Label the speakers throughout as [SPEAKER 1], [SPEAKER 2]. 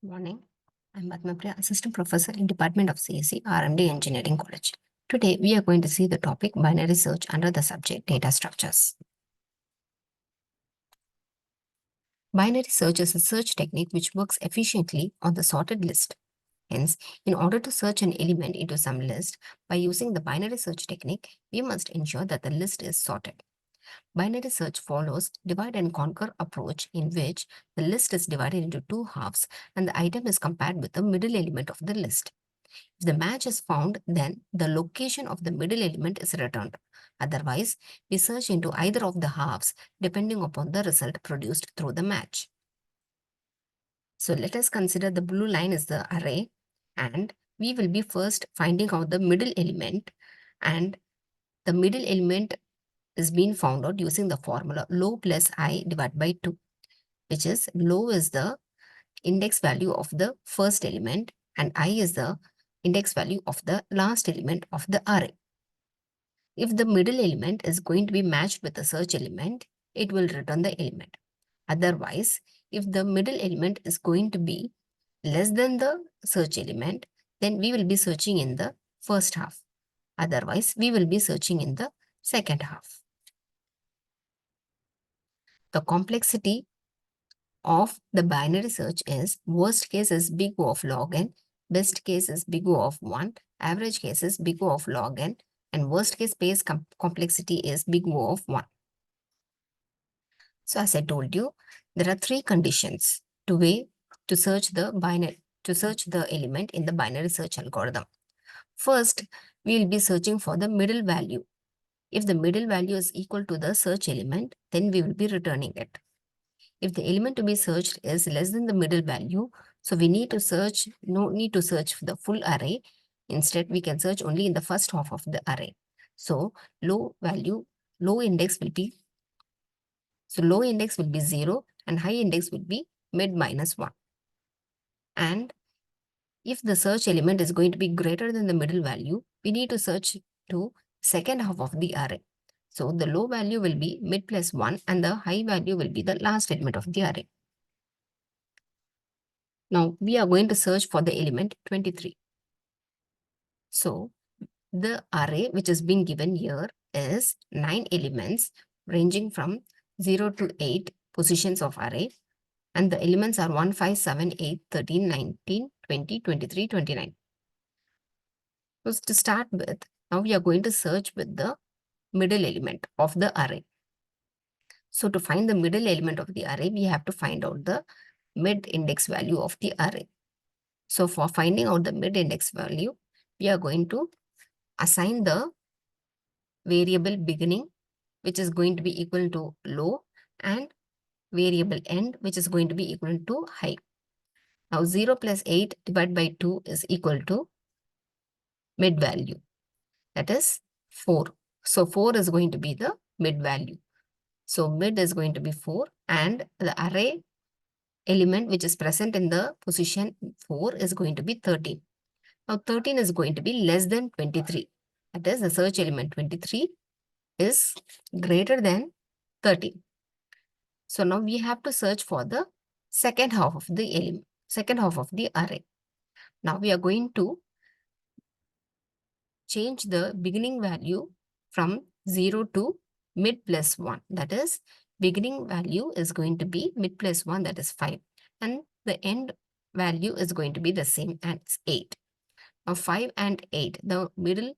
[SPEAKER 1] Good morning. I'm Padmapriya, Assistant Professor in Department of CSE, RMD Engineering College. Today, we are going to see the topic binary search under the subject data structures. Binary search is a search technique which works efficiently on the sorted list. Hence, in order to search an element into some list, by using the binary search technique, we must ensure that the list is sorted. Binary search follows divide and conquer approach in which the list is divided into two halves and the item is compared with the middle element of the list. If the match is found, then the location of the middle element is returned. Otherwise, we search into either of the halves depending upon the result produced through the match. So let us consider the blue line is the array and we will be first finding out the middle element, and the middle element is being found out using the formula low plus I divided by 2, which is low is the index value of the first element and I is the index value of the last element of the array. If the middle element is going to be matched with the search element, it will return the element. Otherwise, if the middle element is going to be less than the search element, then we will be searching in the first half. Otherwise, we will be searching in the second half. The complexity of the binary search is worst case is big O of log n, best case is big O of 1, average case is big O of log n, and worst case space complexity is big O of 1. So as I told you, there are three conditions to search the element in the binary search algorithm. First, we will be searching for the middle value. If the middle value is equal to the search element, then we will be returning it. If the element to be searched is less than the middle value, so we need to search, no need to search for the full array. Instead, we can search only in the first half of the array. So low index will be 0 and high index will be mid minus 1. And if the search element is going to be greater than the middle value, we need to search to second half of the array. So the low value will be mid plus 1 and the high value will be the last element of the array. Now we are going to search for the element 23. So the array which is being given here is 9 elements ranging from 0 to 8 positions of array. And the elements are 1, 5, 7, 8, 13, 19, 20, 23, 29. So to start with, now we are going to search with the middle element of the array. So to find the middle element of the array, we have to find out the mid index value of the array. So for finding out the mid index value, we are going to assign the variable beginning, which is going to be equal to low, and variable end, which is going to be equal to high. Now 0 plus 8 divided by 2 is equal to mid value, that is 4. So 4 is going to be the mid value. So mid is going to be 4 and the array element which is present in the position 4 is going to be 13. Now 13 is going to be less than 23. That is the search element 23 is greater than 13. So now we have to search for the second half of the element, second half of the array. Now we are going to change the beginning value from 0 to mid plus 1. That is, beginning value is going to be mid plus 1, that is 5. And the end value is going to be the same as 8. Now 5 and 8, the middle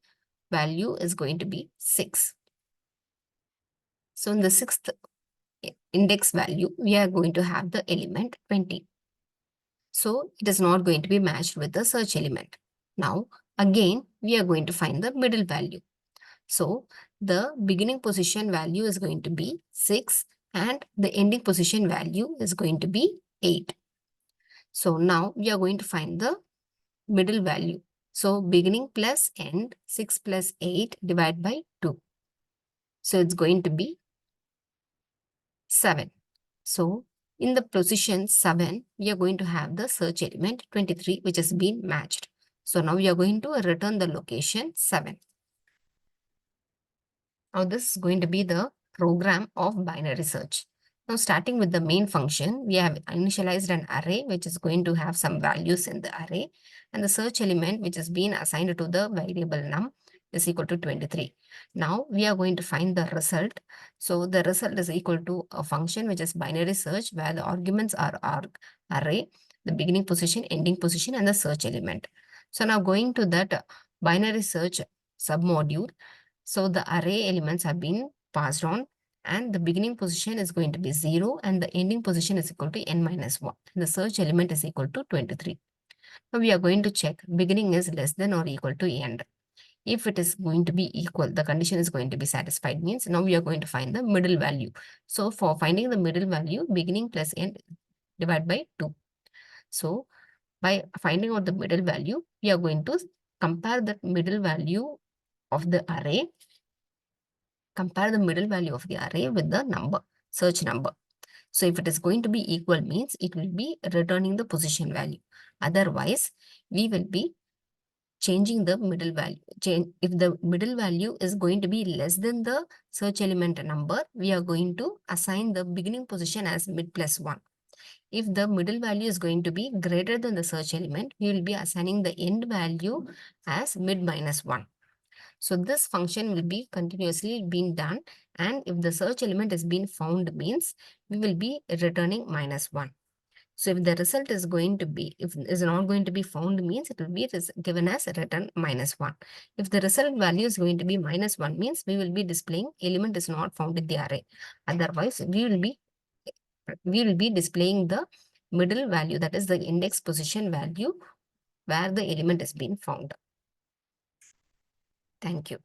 [SPEAKER 1] value is going to be 6. So in the sixth index value, we are going to have the element 20. So it is not going to be matched with the search element. Now again, we are going to find the middle value. So the beginning position value is going to be 6 and the ending position value is going to be 8. So now we are going to find the middle value. So beginning plus end, 6 plus 8 divided by 2. So it's going to be 7. So in the position 7, we are going to have the search element 23, which has been matched. So now we are going to return the location 7. Now this is going to be the program of binary search. Now, starting with the main function, we have initialized an array which is going to have some values in the array, and the search element which is being assigned to the variable num is equal to 23. Now, we are going to find the result. So, the result is equal to a function which is binary search, where the arguments are array, the beginning position, ending position, and the search element. So, now going to that binary search submodule, so the array elements have been passed on, and the beginning position is going to be 0 and the ending position is equal to n minus 1. And the search element is equal to 23. Now we are going to check beginning is less than or equal to end. If it is going to be equal, the condition is going to be satisfied, means now we are going to find the middle value. So for finding the middle value, beginning plus end divided by 2. So by finding out the middle value, we are going to compare that middle value of the array, compare the middle value of the array with the number, search number. So if it is going to be equal, means it will be returning the position value. Otherwise, we will be changing the middle value. If the middle value is going to be less than the search element number, we are going to assign the beginning position as mid plus 1. If the middle value is going to be greater than the search element, we will be assigning the end value as mid minus 1. So this function will be continuously being done, and if the search element is being found, means we will be returning minus 1. So if the result is going to be, if is not going to be found, means it will be given as return minus 1. If the result value is going to be minus 1, means we will be displaying element is not found in the array. Otherwise, we will be displaying the middle value, that is the index position value where the element is being found. Thank you.